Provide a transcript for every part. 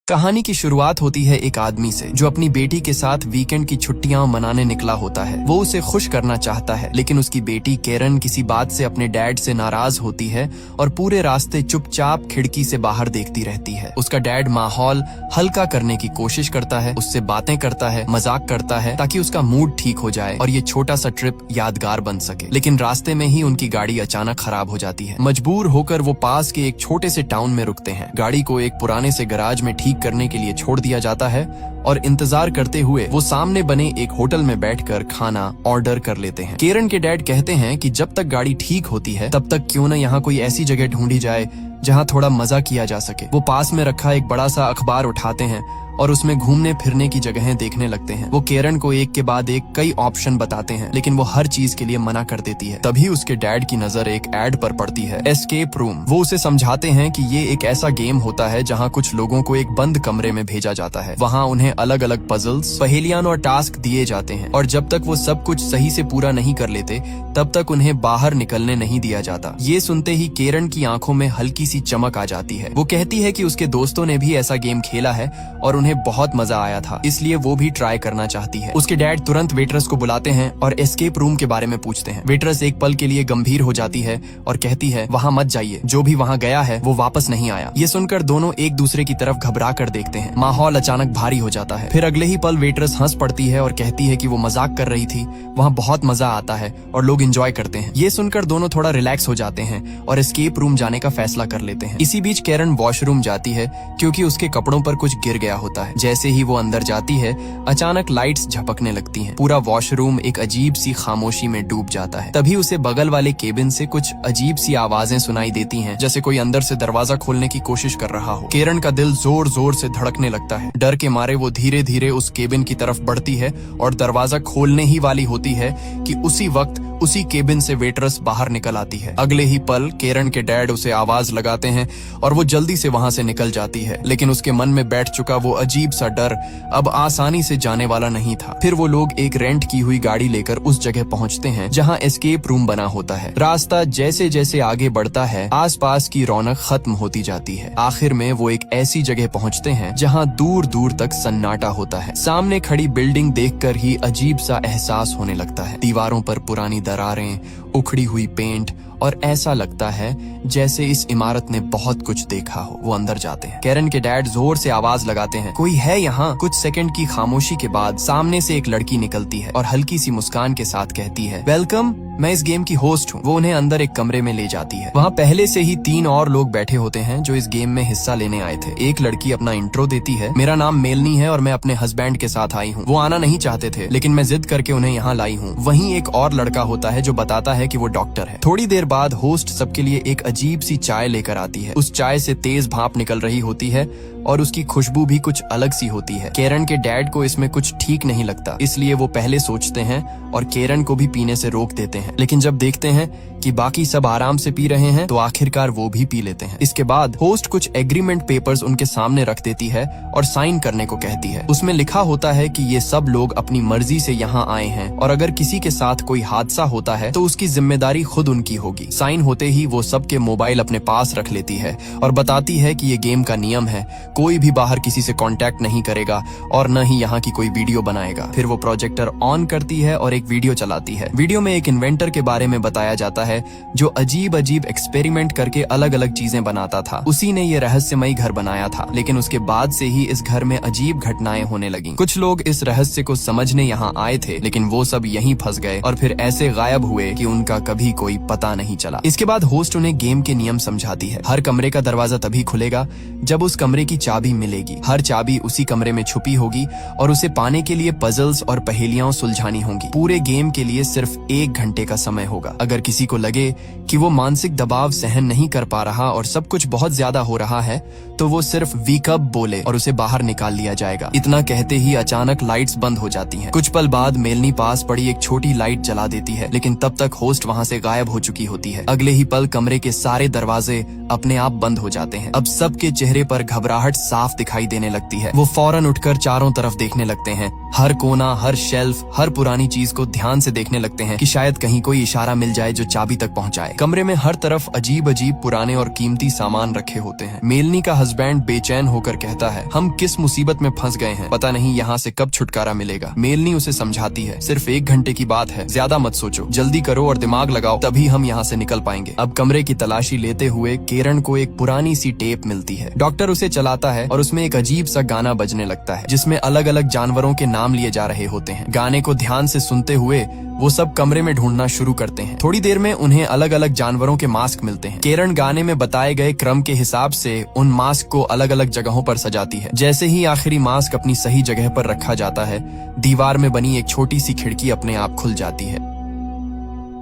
कहानी की शुरुआत होती है एक आदमी से जो अपनी बेटी के साथ वीकेंड की छुट्टियां मनाने निकला होता है। वो उसे खुश करना चाहता है, लेकिन उसकी बेटी केरन किसी बात से अपने डैड से नाराज होती है और पूरे रास्ते चुपचाप खिड़की से बाहर देखती रहती है। उसका डैड माहौल हल्का करने की कोशिश करता है, उससे बातें करता है, मजाक करता है ताकि उसका मूड ठीक हो जाए और ये छोटा सा ट्रिप यादगार बन सके। लेकिन रास्ते में ही उनकी गाड़ी अचानक खराब हो जाती है। मजबूर होकर वो पास के एक छोटे से टाउन में रुकते हैं। गाड़ी को एक पुराने से गराज में ठीक करने के लिए छोड़ दिया जाता है और इंतजार करते हुए वो सामने बने एक होटल में बैठकर खाना ऑर्डर कर लेते हैं। केरन के डैड कहते हैं कि जब तक गाड़ी ठीक होती है तब तक क्यों न यहाँ कोई ऐसी जगह ढूंढी जाए जहाँ थोड़ा मजा किया जा सके। वो पास में रखा एक बड़ा सा अखबार उठाते हैं और उसमें घूमने फिरने की जगहें देखने लगते हैं। वो केरन को एक के बाद एक कई ऑप्शन बताते हैं, लेकिन वो हर चीज के लिए मना कर देती है। तभी उसके डैड की नजर एक एड पर पड़ती है, एस्केप रूम। वो उसे समझाते हैं कि ये एक ऐसा गेम होता है जहाँ कुछ लोगों को एक बंद कमरे में भेजा जाता है। वहाँ उन्हें अलग अलग पजल्स, पहेलियां और टास्क दिए जाते हैं और जब तक वो सब कुछ सही से पूरा नहीं कर लेते तब तक उन्हें बाहर निकलने नहीं दिया जाता। ये सुनते ही केरन की आंखों में हल्की सी चमक आ जाती है। वो कहती है कि उसके दोस्तों ने भी ऐसा गेम खेला है और उन्हें बहुत मजा आया था, इसलिए वो भी ट्राई करना चाहती है। उसके डैड तुरंत वेटरस को बुलाते हैं और एस्केप रूम के बारे में पूछते हैं। वेटरस एक पल के लिए गंभीर हो जाती है और कहती है, वहाँ मत जाइए, जो भी वहाँ गया है वो वापस नहीं आया। ये सुनकर दोनों एक दूसरे की तरफ घबरा कर देखते हैं। माहौल अचानक भारी हो जाता है। फिर अगले ही पल वेटरस हंस पड़ती है और कहती है कि वो मजाक कर रही थी, वहाँ बहुत मजा आता है और लोग एंजॉय करते हैं। ये सुनकर दोनों थोड़ा रिलैक्स हो जाते हैं और एस्केप रूम जाने का फैसला कर लेते हैं। इसी बीच केरन वॉशरूम जाती है क्योंकि उसके कपड़ों पर कुछ गिर गया होता है। जैसे ही वो अंदर जाती है अचानक लाइट्स झपकने लगती हैं। पूरा वॉशरूम एक अजीब सी खामोशी में डूब जाता है। तभी उसे बगल वाले केबिन से कुछ अजीब सी आवाजें सुनाई देती हैं, जैसे कोई अंदर से दरवाजा खोलने की कोशिश कर रहा हो। केरन का दिल जोर जोर से धड़कने लगता है। डर के मारे वो धीरे धीरे उस केबिन की तरफ बढ़ती है और दरवाजा खोलने ही वाली होती है कि उसी वक्त उसी केबिन से वेटरस बाहर निकल आती है। अगले ही पल केरन के डैड उसे आवाज लगाते हैं और वो जल्दी से वहां से निकल जाती है, लेकिन उसके मन में बैठ चुका वो अजीब सा डर अब आसानी से जाने वाला नहीं था। फिर वो लोग एक रेंट की हुई गाड़ी लेकर उस जगह पहुंचते हैं जहां एस्केप रूम बना होता है। रास्ता जैसे जैसे आगे बढ़ता है आसपास की रौनक खत्म होती जाती है। आखिर में वो एक ऐसी जगह पहुंचते हैं जहां दूर दूर तक सन्नाटा होता है। सामने खड़ी बिल्डिंग देखकर ही अजीब सा एहसास होने लगता है। दीवारों पर पुरानी दरारें, उखड़ी हुई पेंट और ऐसा लगता है जैसे इस इमारत ने बहुत कुछ देखा हो। वो अंदर जाते हैं। केरन के डैड जोर से आवाज लगाते हैं, कोई है यहाँ? कुछ सेकंड की खामोशी के बाद सामने से एक लड़की निकलती है और हल्की सी मुस्कान के साथ कहती है, वेलकम, मैं इस गेम की होस्ट हूँ। वो उन्हें अंदर एक कमरे में ले जाती है। वहाँ पहले से ही 3 और लोग बैठे होते हैं जो इस गेम में हिस्सा लेने आए थे। एक लड़की अपना इंट्रो देती है, मेरा नाम मेलनी है और मैं अपने हस्बैंड के साथ आई हूँ। वो आना नहीं चाहते थे, लेकिन मैं जिद करके उन्हें यहाँ लाई हूँ। वहीं एक और लड़का होता है जो बताता है कि वो डॉक्टर है। थोड़ी देर बाद होस्ट सबके लिए एक अजीब सी चाय लेकर आती है। उस चाय से तेज भाप निकल रही होती है और उसकी खुशबू भी कुछ अलग सी होती है। केरन के डैड को इसमें कुछ ठीक नहीं लगता, इसलिए वो पहले सोचते हैं और केरन को भी पीने से रोक देते हैं। लेकिन जब देखते हैं कि बाकी सब आराम से पी रहे हैं तो आखिरकार वो भी पी लेते हैं। इसके बाद होस्ट कुछ एग्रीमेंट पेपर्स उनके सामने रख देती है और साइन करने को कहती है। उसमें लिखा होता है कि ये सब लोग अपनी मर्जी से यहाँ आए हैं और अगर किसी के साथ कोई हादसा होता है तो उसकी जिम्मेदारी खुद उनकी होगी। साइन होते ही वो सबके मोबाइल अपने पास रख लेती है और बताती है कि ये गेम का नियम है, कोई भी बाहर किसी से कांटेक्ट नहीं करेगा और न ही यहाँ की कोई वीडियो बनाएगा। फिर वो प्रोजेक्टर ऑन करती है और एक वीडियो चलाती है। वीडियो में एक इन्वेंटर के बारे में बताया जाता है जो अजीब अजीब एक्सपेरिमेंट करके अलग अलग चीजें बनाता था। उसी ने ये रहस्यमयी घर बनाया था, लेकिन उसके बाद से ही इस घर में अजीब घटनाएं होने लगी। कुछ लोग इस रहस्य को समझने यहाँ आए थे, लेकिन वो सब यहीं फंस गए और फिर ऐसे गायब हुए कि उनका कभी कोई पता नहीं चला। इसके बाद होस्ट उन्हें गेम के नियम समझाती है। हर कमरे का दरवाजा तभी खुलेगा जब उस कमरे की चाबी मिलेगी। हर चाबी उसी कमरे में छुपी होगी और उसे पाने के लिए पजल्स और पहेलियां सुलझानी होंगी। पूरे गेम के लिए सिर्फ 1 घंटे का समय होगा। अगर किसी को लगे कि वो मानसिक दबाव सहन नहीं कर पा रहा और सब कुछ बहुत ज्यादा हो रहा है तो वो सिर्फ वीक अप बोले और उसे बाहर निकाल लिया जाएगा। इतना कहते ही अचानक लाइट्स बंद हो जाती हैं। कुछ पल बाद मेलनी पास पड़ी एक छोटी लाइट जला देती है, लेकिन तब तक होस्ट वहाँ से गायब हो चुकी होती है। अगले ही पल कमरे के सारे दरवाजे अपने आप बंद हो जाते हैं। अब सबके चेहरे पर घबराहट साफ दिखाई देने लगती है। वो फौरन उठकर चारों तरफ देखने लगते हैं। हर कोना, हर शेल्फ, हर पुरानी चीज को ध्यान से देखने लगते हैं कि शायद कहीं कोई इशारा मिल जाए जो चाबी तक पहुंचाए। कमरे में हर तरफ अजीब अजीब पुराने और कीमती सामान रखे होते हैं। मेलनी का हस्बैंड बेचैन होकर कहता है, हम किस मुसीबत में फंस गए हैं, पता नहीं यहाँ से कब छुटकारा मिलेगा। मेलनी उसे समझाती है, सिर्फ 1 घंटे की बात है, ज्यादा मत सोचो, जल्दी करो और दिमाग लगाओ, तभी हम यहाँ से निकल पाएंगे। अब कमरे की तलाशी लेते हुए केरन को एक पुरानी सी टेप मिलती है। डॉक्टर उसे चलाता है और उसमें एक अजीब सा गाना बजने लगता है जिसमें अलग अलग जानवरों के नाम लिए जा रहे होते हैं। गाने को ध्यान से सुनते हुए वो सब कमरे में ढूंढना शुरू करते हैं। थोड़ी देर में उन्हें अलग अलग जानवरों के मास्क मिलते हैं। केरन गाने में बताए गए क्रम के हिसाब से उन मास्क को अलग अलग जगहों पर सजाती है। जैसे ही आखिरी मास्क अपनी सही जगह पर रखा जाता है, दीवार में बनी एक छोटी सी खिड़की अपने आप खुल जाती है।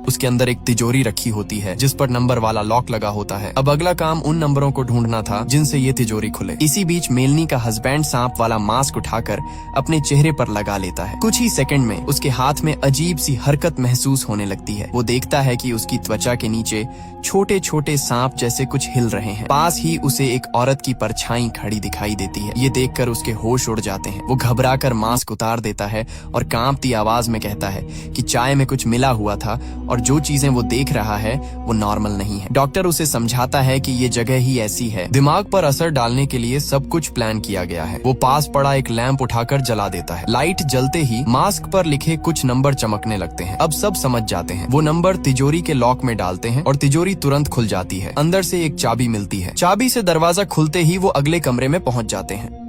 उसके अंदर एक तिजोरी रखी होती है जिस पर नंबर वाला लॉक लगा होता है। अब अगला काम उन नंबरों को ढूंढना था जिनसे ये तिजोरी खुले। इसी बीच मेलनी का हस्बैंड सांप वाला मास्क उठाकर अपने चेहरे पर लगा लेता है। कुछ ही सेकंड में उसके हाथ में अजीब सी हरकत महसूस होने लगती है। वो देखता है कि उसकी त्वचा के नीचे छोटे छोटे सांप जैसे कुछ हिल रहे हैं। पास ही उसे एक औरत की परछाई खड़ी दिखाई देती है। ये देखकर उसके होश उड़ जाते हैं। वो घबराकर मास्क उतार देता है और कांपती आवाज में कहता है कि चाय में कुछ मिला हुआ था और जो चीजें वो देख रहा है वो नॉर्मल नहीं है। डॉक्टर उसे समझाता है कि ये जगह ही ऐसी है, दिमाग पर असर डालने के लिए सब कुछ प्लान किया गया है। वो पास पड़ा एक लैंप उठाकर जला देता है। लाइट जलते ही मास्क पर लिखे कुछ नंबर चमकने लगते हैं। अब सब समझ जाते हैं। वो नंबर तिजोरी के लॉक में डालते हैं और तिजोरी तुरंत खुल जाती है। अंदर से एक चाबी मिलती है। चाबी से दरवाजा खुलते ही वो अगले कमरे में पहुंच जाते हैं।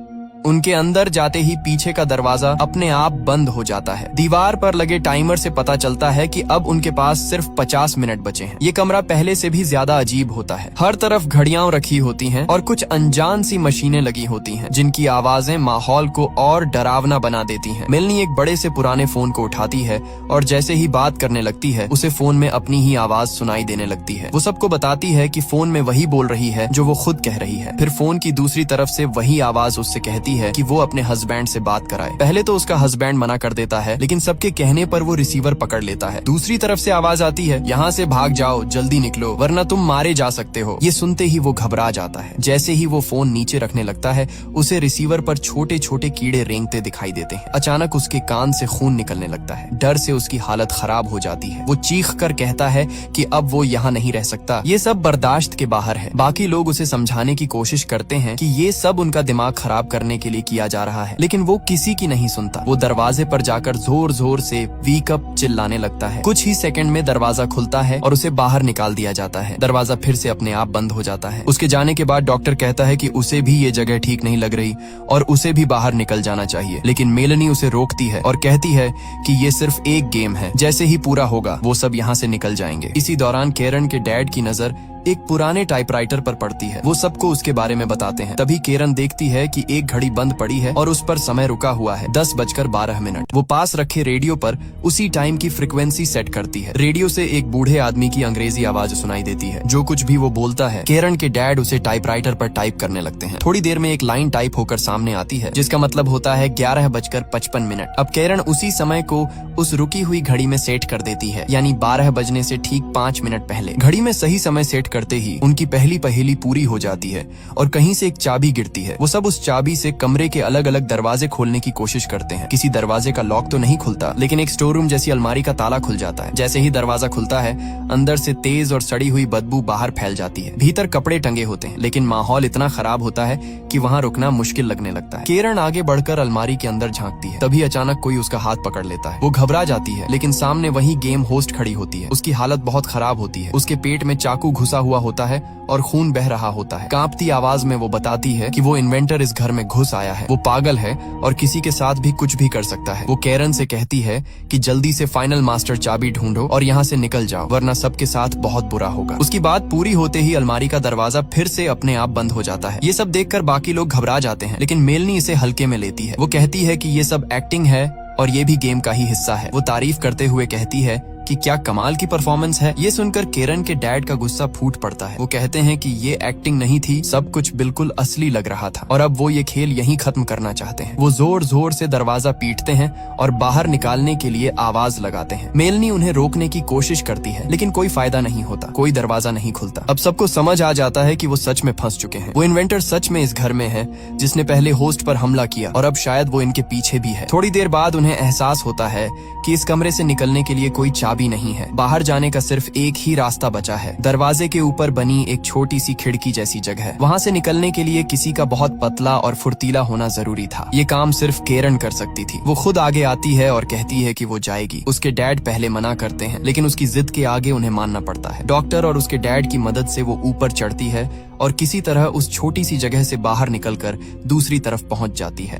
उनके अंदर जाते ही पीछे का दरवाजा अपने आप बंद हो जाता है। दीवार पर लगे टाइमर से पता चलता है कि अब उनके पास सिर्फ 50 मिनट बचे हैं। ये कमरा पहले से भी ज्यादा अजीब होता है। हर तरफ घड़ियां रखी होती हैं और कुछ अनजान सी मशीनें लगी होती हैं जिनकी आवाजें माहौल को और डरावना बना देती हैं। मेलनी एक बड़े से पुराने फोन को उठाती है और जैसे ही बात करने लगती है उसे फोन में अपनी ही आवाज सुनाई देने लगती है। वो सबको बताती है कि फोन में वही बोल रही है जो वो खुद कह रही है। फिर फोन की दूसरी तरफ से वही आवाज उससे कहती है कि वो अपने हस्बैंड से बात कराए। पहले तो उसका हस्बैंड मना कर देता है, लेकिन सबके कहने पर वो रिसीवर पकड़ लेता है। दूसरी तरफ से आवाज आती है, यहाँ से भाग जाओ, जल्दी निकलो वरना तुम मारे जा सकते हो। ये सुनते ही वो घबरा जाता है। जैसे ही वो फोन नीचे रखने लगता है उसे रिसीवर पर छोटे छोटे कीड़े रेंगते दिखाई देते हैं। अचानक उसके कान से खून निकलने लगता है। डर से उसकी हालत खराब हो जाती है। वो चीख कर कहता है कि अब वो यहाँ नहीं रह सकता। ये सब बर्दाश्त के बाहर है। बाकी लोग उसे समझाने की कोशिश करते हैं कि ये सब उनका दिमाग खराब करने के लिए किया जा रहा है, लेकिन वो किसी की नहीं सुनता। वो दरवाजे पर जाकर जोर जोर से वीक अप चिल्लाने लगता है। कुछ ही सेकंड में दरवाजा खुलता है और उसे बाहर निकाल दिया जाता है। दरवाजा फिर से अपने आप बंद हो जाता है। उसके जाने के बाद डॉक्टर कहता है कि उसे भी ये जगह ठीक नहीं लग रही और उसे भी बाहर निकल जाना चाहिए, लेकिन मेलनी उसे रोकती है और कहती है कि ये सिर्फ एक गेम है, जैसे ही पूरा होगा वो सब यहाँ से निकल जाएंगे। इसी दौरान केरन के डैड की नजर एक पुराने टाइपराइटर पर पड़ती है। वो सबको उसके बारे में बताते हैं। तभी केरन देखती है कि एक घड़ी बंद पड़ी है और उस पर समय रुका हुआ है 10:12। वो पास रखे रेडियो पर उसी टाइम की फ्रिक्वेंसी सेट करती है। रेडियो से एक बूढ़े आदमी की अंग्रेजी आवाज सुनाई देती है। जो कुछ भी वो बोलता है केरन के डैड उसे टाइपराइटर पर टाइप करने लगते हैं। थोड़ी देर में एक लाइन टाइप होकर सामने आती है जिसका मतलब होता है 11:55। अब केरन उसी समय को उस रुकी हुई घड़ी में सेट कर देती है, यानी 12 बजने से ठीक 5 मिनट पहले। घड़ी में सही समय सेट करते ही उनकी पहली पहेली पूरी हो जाती है और कहीं से एक चाबी गिरती है। वो सब उस चाबी से कमरे के अलग अलग दरवाजे खोलने की कोशिश करते हैं। किसी दरवाजे का लॉक तो नहीं खुलता, लेकिन एक स्टोर रूम जैसी अलमारी का ताला खुल जाता है। जैसे ही दरवाजा खुलता है अंदर से तेज और सड़ी हुई बदबू बाहर फैल जाती है। भीतर कपड़े टंगे होते हैं, लेकिन माहौल इतना खराब होता है कि वहाँ रुकना मुश्किल लगने लगता है। केरन आगे बढ़कर अलमारी के अंदर झांकती है। तभी अचानक कोई उसका हाथ पकड़ लेता है। वो घबरा जाती है, लेकिन सामने वही गेम होस्ट खड़ी होती है। उसकी हालत बहुत खराब होती है। उसके पेट में चाकू घुसा हुआ होता है और खून बह रहा होता है। कांपती आवाज में वो बताती है कि वो इन्वेंटर इस घर में घुस आया है। वो पागल है और किसी के साथ भी कुछ भी कर सकता है। वो केरन से कहती है कि जल्दी से फाइनल मास्टर चाबी ढूंढो और यहाँ से निकल जाओ, वरना सबके साथ बहुत बुरा होगा। उसकी बात पूरी होते ही अलमारी का दरवाजा फिर से अपने आप बंद हो जाता है। ये सब देखकर बाकी लोग घबरा जाते हैं, लेकिन मेलनी इसे हल्के में लेती है। वो कहती है कि ये सब एक्टिंग है और ये भी गेम का ही हिस्सा है। वो तारीफ करते हुए कहती है कि क्या कमाल की परफॉर्मेंस है। ये सुनकर केरन के डैड का गुस्सा फूट पड़ता है। वो कहते हैं कि ये एक्टिंग नहीं थी, सब कुछ बिल्कुल असली लग रहा था और अब वो ये खेल यहीं खत्म करना चाहते हैं। वो जोर जोर से दरवाजा पीटते हैं और बाहर निकालने के लिए आवाज लगाते हैं। मेलनी उन्हें रोकने की कोशिश करती है लेकिन कोई फायदा नहीं होता, कोई दरवाजा नहीं खुलता। अब सबको समझ आ जाता है कि वो सच में फंस चुके हैं। वो इन्वेंटर सच में इस घर में है जिसने पहले होस्ट पर हमला किया और अब शायद वो इनके पीछे भी है। थोड़ी देर बाद उन्हें एहसास होता है कि इस कमरे से निकलने के लिए कोई चाबी नहीं है। बाहर जाने का सिर्फ एक ही रास्ता बचा है, दरवाजे के ऊपर बनी एक छोटी सी खिड़की जैसी जगह। वहाँ से निकलने के लिए किसी का बहुत पतला और फुर्तीला होना जरूरी था। ये काम सिर्फ केरन कर सकती थी। वो खुद आगे आती है और कहती है कि वो जाएगी। उसके डैड पहले मना करते हैं लेकिन उसकी जिद के आगे उन्हें मानना पड़ता है। डॉक्टर और उसके डैड की मदद से वो ऊपर चढ़ती है और किसी तरह उस छोटी सी जगह से बाहर निकलकर दूसरी तरफ पहुंच जाती है।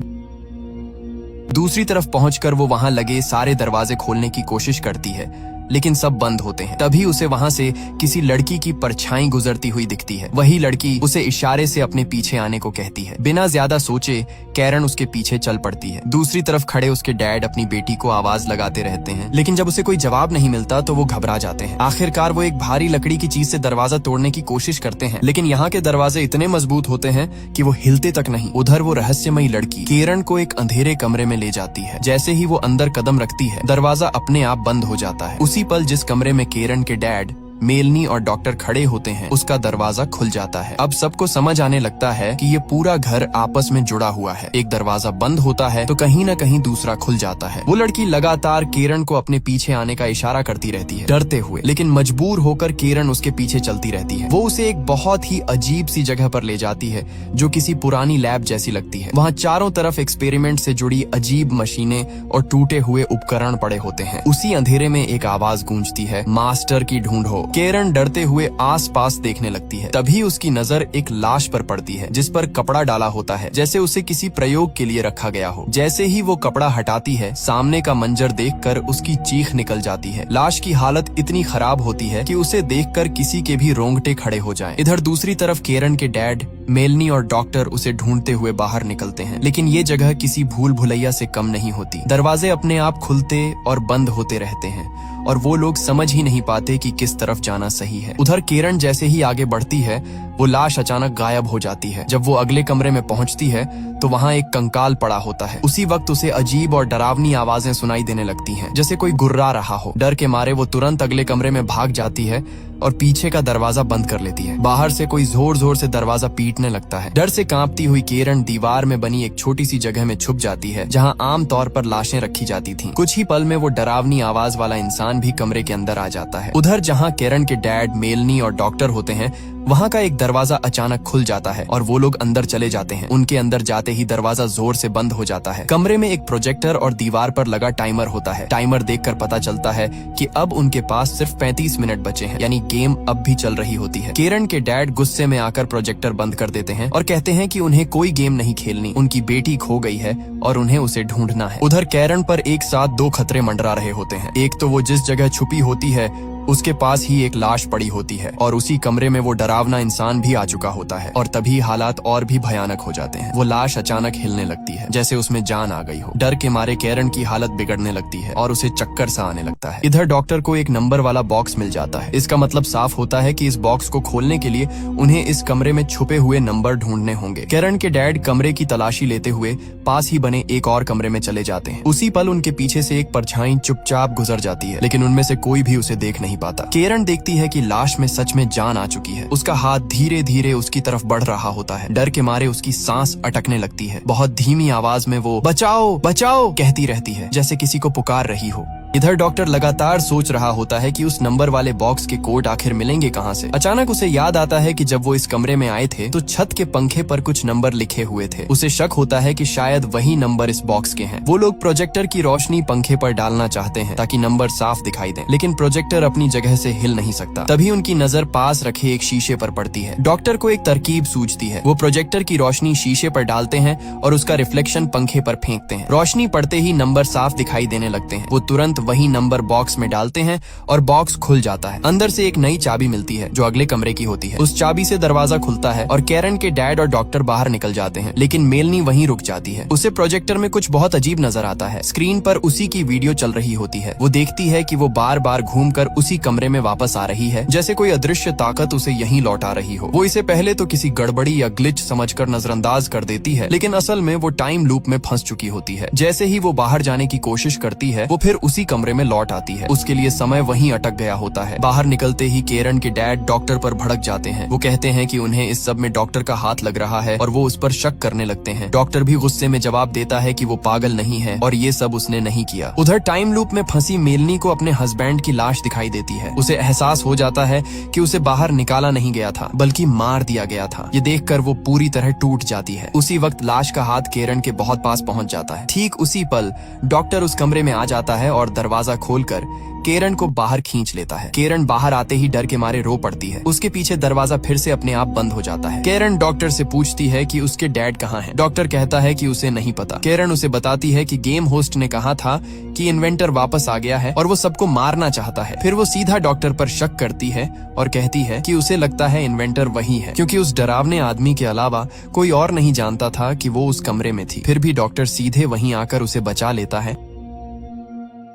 दूसरी तरफ पहुंचकर वो वहां लगे सारे दरवाजे खोलने की कोशिश करती है लेकिन सब बंद होते हैं। तभी उसे वहां से किसी लड़की की परछाई गुजरती हुई दिखती है। वही लड़की उसे इशारे से अपने पीछे आने को कहती है। बिना ज्यादा सोचे कैरन उसके पीछे चल पड़ती है। दूसरी तरफ खड़े उसके डैड अपनी बेटी को आवाज लगाते रहते हैं लेकिन जब उसे कोई जवाब नहीं मिलता तो वो घबरा जाते हैं। आखिरकार वो एक भारी लकड़ी की चीज से दरवाजा तोड़ने की कोशिश करते हैं लेकिन यहाँ के दरवाजे इतने मजबूत होते हैं कि वो हिलते तक नहीं। उधर वो रहस्यमयी लड़की केरन को एक अंधेरे कमरे में ले जाती है। जैसे ही वो अंदर कदम रखती है दरवाजा अपने आप बंद हो जाता है। उसी पल जिस कमरे में केरन के डैड, मेलनी और डॉक्टर खड़े होते हैं उसका दरवाजा खुल जाता है। अब सबको समझ आने लगता है कि ये पूरा घर आपस में जुड़ा हुआ है। एक दरवाजा बंद होता है तो कहीं न कहीं दूसरा खुल जाता है। वो लड़की लगातार केरन को अपने पीछे आने का इशारा करती रहती है, डरते हुए, लेकिन मजबूर होकर केरन उसके पीछे चलती रहती है। वो उसे एक बहुत ही अजीब सी जगह पर ले जाती है जो किसी पुरानी लैब जैसी लगती है। वहाँ चारों तरफ एक्सपेरिमेंट से जुड़ी अजीब मशीनें और टूटे हुए उपकरण पड़े होते हैं। उसी अंधेरे में एक आवाज गूंजती है, मास्टर की ढूंढो। केरन डरते हुए आसपास देखने लगती है। तभी उसकी नजर एक लाश पर पड़ती है जिस पर कपड़ा डाला होता है जैसे उसे किसी प्रयोग के लिए रखा गया हो। जैसे ही वो कपड़ा हटाती है सामने का मंजर देखकर उसकी चीख निकल जाती है। लाश की हालत इतनी खराब होती है कि उसे देखकर किसी के भी रोंगटे खड़े हो जाएं। इधर दूसरी तरफ केरन के डैड, मेलनी और डॉक्टर उसे ढूंढते हुए बाहर निकलते हैं लेकिन ये जगह किसी भूल भुलैया से कम नहीं होती। दरवाजे अपने आप खुलते और बंद होते रहते हैं और वो लोग समझ ही नहीं पाते कि किस तरफ जाना सही है। उधर केरन जैसे ही आगे बढ़ती है वो लाश अचानक गायब हो जाती है। जब वो अगले कमरे में पहुंचती है तो वहाँ एक कंकाल पड़ा होता है। उसी वक्त उसे अजीब और डरावनी आवाजें सुनाई देने लगती हैं जैसे कोई गुर्रा रहा हो। डर के मारे वो तुरंत अगले कमरे में भाग जाती है और पीछे का दरवाजा बंद कर लेती है। बाहर से कोई जोर जोर से दरवाजा पीटने लगता है। डर से कांपती हुई केरन दीवार में बनी एक छोटी सी जगह में छुप जाती है जहां आम तौर पर लाशें रखी जाती थीं। कुछ ही पल में वो डरावनी आवाज वाला इंसान भी कमरे के अंदर आ जाता है। उधर जहां केरन के डैड, मेलनी और डॉक्टर होते हैं वहाँ का एक दरवाजा अचानक खुल जाता है और वो लोग अंदर चले जाते हैं। उनके अंदर जाते ही दरवाजा जोर से बंद हो जाता है। कमरे में एक प्रोजेक्टर और दीवार पर लगा टाइमर होता है। टाइमर देखकर पता चलता है कि अब उनके पास सिर्फ 35 मिनट बचे हैं, यानी गेम अब भी चल रही होती है। केरन के डैड गुस्से में आकर प्रोजेक्टर बंद कर देते हैं और कहते हैं कि उन्हें कोई गेम नहीं खेलनी, उनकी बेटी खो गई है और उन्हें उसे ढूंढना है। उधर केरन पर एक साथ दो खतरे मंडरा रहे होते हैं। एक तो वो जिस जगह छुपी होती है उसके पास ही एक लाश पड़ी होती है और उसी कमरे में वो डरावना इंसान भी आ चुका होता है और तभी हालात और भी भयानक हो जाते हैं। वो लाश अचानक हिलने लगती है जैसे उसमें जान आ गई हो। डर के मारे केरन की हालत बिगड़ने लगती है और उसे चक्कर सा आने लगता है। इधर डॉक्टर को एक नंबर वाला बॉक्स मिल जाता है। इसका मतलब साफ होता है कि इस बॉक्स को खोलने के लिए उन्हें इस कमरे में छुपे हुए नंबर ढूंढने होंगे। केरन के डैड कमरे की तलाशी लेते हुए पास ही बने एक और कमरे में चले जाते हैं। उसी पल उनके पीछे से एक परछाई चुपचाप गुजर जाती है लेकिन उनमें से कोई भी उसे देख नहीं पाता। केरन देखती है कि लाश में सच में जान आ चुकी है। उसका हाथ धीरे धीरे उसकी तरफ बढ़ रहा होता है। डर के मारे उसकी सांस अटकने लगती है। बहुत धीमी आवाज में वो बचाओ बचाओ कहती रहती है जैसे किसी को पुकार रही हो। इधर डॉक्टर लगातार सोच रहा होता है कि उस नंबर वाले बॉक्स के कोड आखिर मिलेंगे कहाँ से। अचानक उसे याद आता है कि जब वो इस कमरे में आए थे तो छत के पंखे पर कुछ नंबर लिखे हुए थे। उसे शक होता है कि शायद वही नंबर इस बॉक्स के हैं। वो लोग प्रोजेक्टर की रोशनी पंखे पर डालना चाहते हैं ताकि नंबर साफ दिखाई दें, लेकिन प्रोजेक्टर अपनी जगह से हिल नहीं सकता। तभी उनकी नजर पास रखे एक शीशे पर पड़ती है। डॉक्टर को एक तरकीब सूझती है। वो प्रोजेक्टर की रोशनी शीशे पर डालते हैं और उसका रिफ्लेक्शन पंखे पर फेंकते हैं। रोशनी पड़ते ही नंबर साफ दिखाई देने लगते हैं। वो तुरंत तुरंत वही नंबर बॉक्स में डालते हैं और बॉक्स खुल जाता है। अंदर से एक नई चाबी मिलती है जो अगले कमरे की होती है। उस चाबी से दरवाजा खुलता है और कैरन के डैड और डॉक्टर बाहर निकल जाते हैं, लेकिन मेलनी वहीं रुक जाती है। उसे प्रोजेक्टर में कुछ बहुत अजीब नजर आता है। स्क्रीन पर उसी की वीडियो चल रही होती है। वो देखती है कि वो बार बार घूमकर उसी कमरे में वापस आ रही है, जैसे कोई अदृश्य ताकत उसे यहीं लौटा रही हो। वो इसे पहले तो किसी गड़बड़ी या ग्लिच समझकर नजरअंदाज कर देती है, लेकिन असल में वो टाइम लूप में फंस चुकी होती है। जैसे ही वो बाहर जाने की कोशिश करती है, वो फिर उसी कमरे में लौट आती है। उसके लिए समय वहीं अटक गया होता है। बाहर निकलते ही कैरन के डैड डॉक्टर पर भड़क जाते हैं। वो कहते हैं कि उन्हें इस सब में डॉक्टर का हाथ लग रहा है और वो उस पर शक करने लगते हैं। डॉक्टर भी गुस्से में जवाब देता है कि वो पागल नहीं है और ये सब उसने नहीं किया। उधर टाइम लूप में फंसी मेलनी को अपने हस्बैंड की लाश दिखाई देती है। उसे एहसास हो जाता है कि उसे बाहर निकाला नहीं गया था, बल्कि मार दिया गया था। ये देखकर वो पूरी तरह टूट जाती है। उसी वक्त लाश का हाथ कैरन के बहुत पास पहुंच जाता है। ठीक उसी पल डॉक्टर उस कमरे में आ जाता है और दरवाजा खोलकर कैरन को बाहर खींच लेता है। कैरन बाहर आते ही डर के मारे रो पड़ती है। उसके पीछे दरवाजा फिर से अपने आप बंद हो जाता है। कैरन डॉक्टर से पूछती है कि उसके डैड कहाँ हैं। डॉक्टर कहता है कि उसे नहीं पता। कैरन उसे बताती है कि गेम होस्ट ने कहा था कि इन्वेंटर वापस आ गया है और वो सबको मारना चाहता है। फिर वो सीधा डॉक्टर पर शक करती है और कहती है कि उसे लगता है इन्वेंटर वही है, क्योंकि उस डरावने आदमी के अलावा कोई और नहीं जानता था कि वो उस कमरे में थी। फिर भी डॉक्टर सीधे वहीं आकर उसे बचा लेता है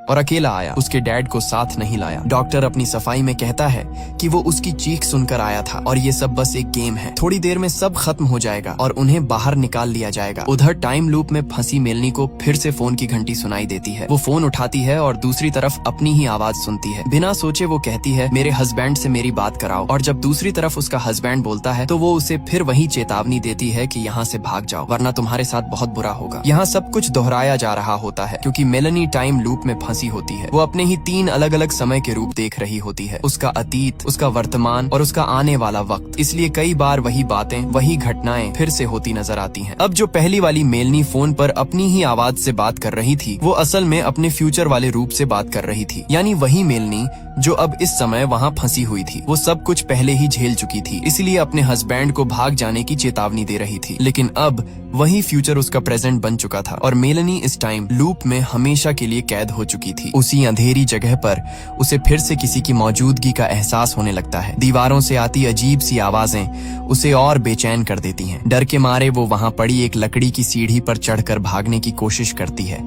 और अकेला आया, उसके डैड को साथ नहीं लाया। डॉक्टर अपनी सफाई में कहता है कि वो उसकी चीख सुनकर आया था और ये सब बस एक गेम है। थोड़ी देर में सब खत्म हो जाएगा और उन्हें बाहर निकाल लिया जाएगा। उधर टाइम लूप में फंसी मेलनी को फिर से फोन की घंटी सुनाई देती है। वो फोन उठाती है और दूसरी तरफ अपनी ही आवाज सुनती है। बिना सोचे वो कहती है, मेरे हस्बैंड से मेरी बात कराओ। और जब दूसरी तरफ उसका हस्बैंड बोलता है तो वो उसे फिर वही चेतावनी देती है कि यहाँ से भाग जाओ वरना तुम्हारे साथ बहुत बुरा होगा। यहाँ सब कुछ दोहराया जा रहा होता है क्योंकि मेलनी टाइम लूप में फंसी होती है। वो अपने ही 3 अलग अलग समय के रूप देख रही होती है, उसका अतीत, उसका वर्तमान और उसका आने वाला वक्त। इसलिए कई बार वही बातें, वही घटनाएं फिर से होती नजर आती हैं। अब जो पहली वाली मेलनी फोन पर अपनी ही आवाज से बात कर रही थी, वो असल में अपने फ्यूचर वाले रूप से बात कर रही थी। यानी वही मेलनी जो अब इस समय वहाँ फंसी हुई थी। वो सब कुछ पहले ही झेल चुकी थी, इसलिए अपने हस्बैंड को भाग जाने की चेतावनी दे रही थी। लेकिन अब वही फ्यूचर उसका प्रेजेंट बन चुका था और मेलनी इस टाइम लूप में हमेशा के लिए कैद हो चुकी थी। उसी अंधेरी जगह पर उसे फिर से किसी की मौजूदगी का एहसास होने लगता है। दीवारों से आती अजीब सी आवाजें उसे और बेचैन कर देती हैं। डर के मारे वो वहाँ पड़ी एक लकड़ी की सीढ़ी पर चढ़कर भागने की कोशिश करती है,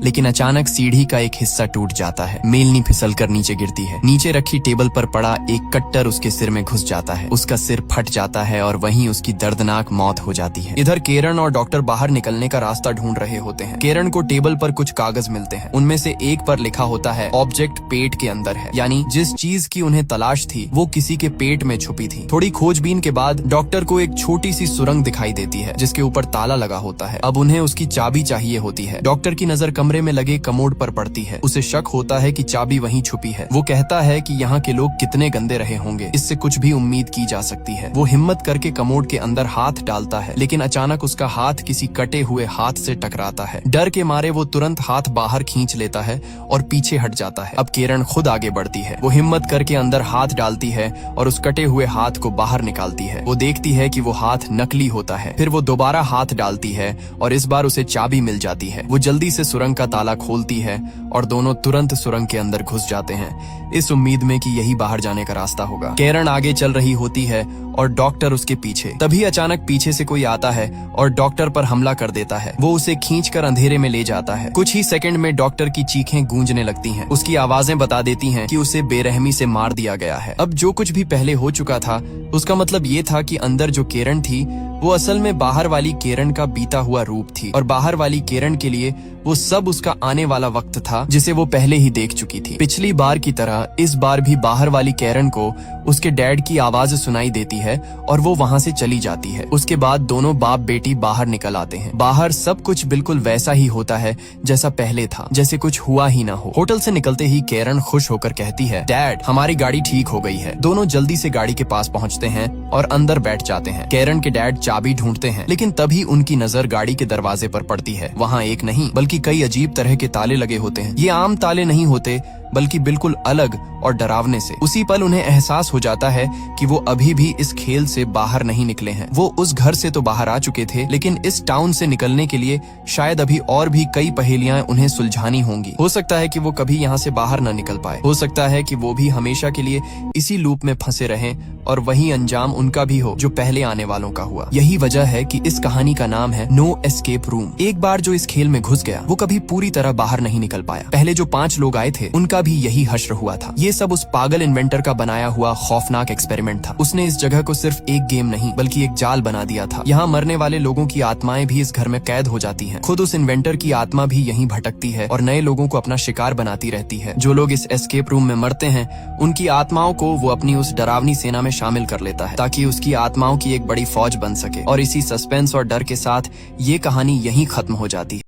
लेकिन अचानक सीढ़ी का एक हिस्सा टूट जाता है। मेलनी फिसलकर नीचे गिरती है। नीचे रखी टेबल पर पड़ा एक कट्टर उसके सिर में घुस जाता है। उसका सिर फट जाता है और वहीं उसकी दर्दनाक मौत हो जाती है। इधर कैरन और डॉक्टर बाहर निकलने का रास्ता ढूंढ रहे होते हैं। कैरन को टेबल पर कुछ कागज मिलते हैं। उनमें से एक पर लिखा होता है, ऑब्जेक्ट पेट के अंदर है, यानी जिस चीज की उन्हें तलाश थी वो किसी के पेट में छुपी थी। थोड़ी खोजबीन के बाद डॉक्टर को एक छोटी सी सुरंग दिखाई देती है जिसके ऊपर ताला लगा होता है। अब उन्हें उसकी चाबी चाहिए होती है। डॉक्टर की नजर कमरे में लगे कमोड पर पड़ती है। उसे शक होता है कि चाबी वहीं छुपी है। वो कहता है कि यहाँ के लोग कितने गंदे रहे होंगे, इससे कुछ भी उम्मीद की जा सकती है। वो हिम्मत करके कमोड के अंदर हाथ डालता है, लेकिन अचानक उसका हाथ किसी कटे हुए हाथ से टकराता है। डर के मारे वो तुरंत हाथ बाहर खींच लेता है और पीछे हट जाता है। अब कैरन खुद आगे बढ़ती है। वो हिम्मत करके अंदर हाथ डालती है और उस कटे हुए हाथ को बाहर निकालती है। वो देखती है कि वो हाथ नकली होता है। फिर वो दोबारा हाथ डालती है और इस बार उसे चाबी मिल जाती है। वो जल्दी से सुरंग का ताला खोलती है और दोनों तुरंत सुरंग के अंदर घुस जाते हैं, इस उम्मीद में कि यही बाहर जाने का रास्ता होगा। कैरन आगे चल रही होती है और डॉक्टर उसके पीछे। तभी अचानक पीछे से कोई आता है और डॉक्टर पर हमला कर देता है। वो उसे खींचकर अंधेरे में ले जाता है। कुछ ही सेकंड में डॉक्टर की चीखें गूंजने लगती हैं। उसकी आवाजें बता देती हैं कि उसे बेरहमी से मार दिया गया है। अब जो कुछ भी पहले हो चुका था उसका मतलब ये था कि अंदर जो कैरन थी वो असल में बाहर वाली कैरन का बीता हुआ रूप थी और बाहर वाली कैरन के लिए वो सब उसका आने वाला वक्त था जिसे वो पहले ही देख चुकी थी। पिछली बार की तरह इस बार भी बाहर वाली कैरन को उसके डैड की आवाज सुनाई देती है और वो वहाँ से चली जाती है। उसके बाद दोनों बाप बेटी बाहर निकल आते हैं। बाहर सब कुछ बिल्कुल वैसा ही होता है जैसा पहले था, जैसे कुछ हुआ ही ना हो। होटल से निकलते ही कैरन खुश होकर कहती है, डैड हमारी गाड़ी ठीक हो गई है। दोनों जल्दी से गाड़ी के पास पहुँचते हैं और अंदर बैठ जाते हैं। कैरन के डैड चाबी ढूंढते हैं, लेकिन तभी उनकी नजर गाड़ी के दरवाजे पर पड़ती है। वहाँ एक नहीं बल्कि कई अजीब तरह के ताले लगे होते हैं। ये आम ताले नहीं होते, बल्कि बिल्कुल अलग और डरावने से। उसी पल उन्हें एहसास हो जाता है कि वो अभी भी इस खेल से बाहर नहीं निकले हैं। वो उस घर से तो बाहर आ चुके थे, लेकिन इस टाउन से निकलने के लिए शायद अभी और भी कई पहेलियां उन्हें सुलझानी होंगी। हो सकता है कि वो कभी यहाँ से बाहर न निकल पाए। हो सकता है कि वो भी हमेशा के लिए इसी लूप में फंसे रहें और वही अंजाम उनका भी हो जो पहले आने वालों का हुआ। यही वजह है कि इस कहानी का नाम है नो एस्केप रूम। एक बार जो इस खेल में घुस गया वो कभी पूरी तरह बाहर नहीं निकल पाया। पहले जो 5 लोग आए थे उनका भी यही हश्र हुआ था। ये सब उस पागल इन्वेंटर का बनाया हुआ खौफनाक एक्सपेरिमेंट था। उसने इस जगह को सिर्फ एक गेम नहीं बल्कि एक जाल बना दिया था। यहाँ मरने वाले लोगों की आत्माएं भी इस घर में कैद हो जाती हैं। खुद उस इन्वेंटर की आत्मा भी यहीं भटकती है और नए लोगों को अपना शिकार बनाती रहती है। जो लोग इस एस्केप रूम में मरते हैं उनकी आत्माओं को वो अपनी उस डरावनी सेना में शामिल कर लेता है ताकि उसकी आत्माओं की एक बड़ी फौज बन सके। और इसी सस्पेंस और डर के साथ ये कहानी यहीं खत्म हो जाती है।